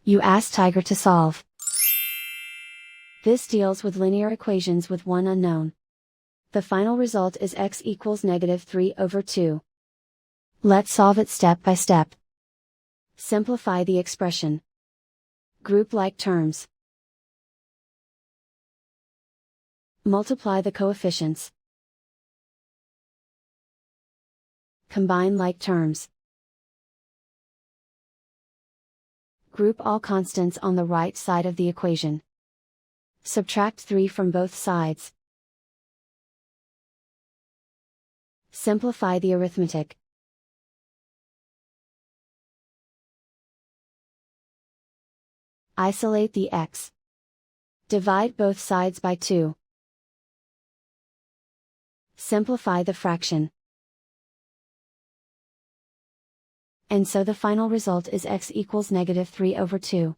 You ask Tiger to solve. This deals with linear equations with one unknown. The final result is x equals -3/2. Let's solve it step by step. Simplify the expression. Group like terms. Multiply the coefficients. Combine like terms. Group all constants on the right side of the equation. Subtract 3 from both sides. Simplify the arithmetic. Isolate the x. Divide both sides by 2. Simplify the fraction. And so the final result is x equals -3/2.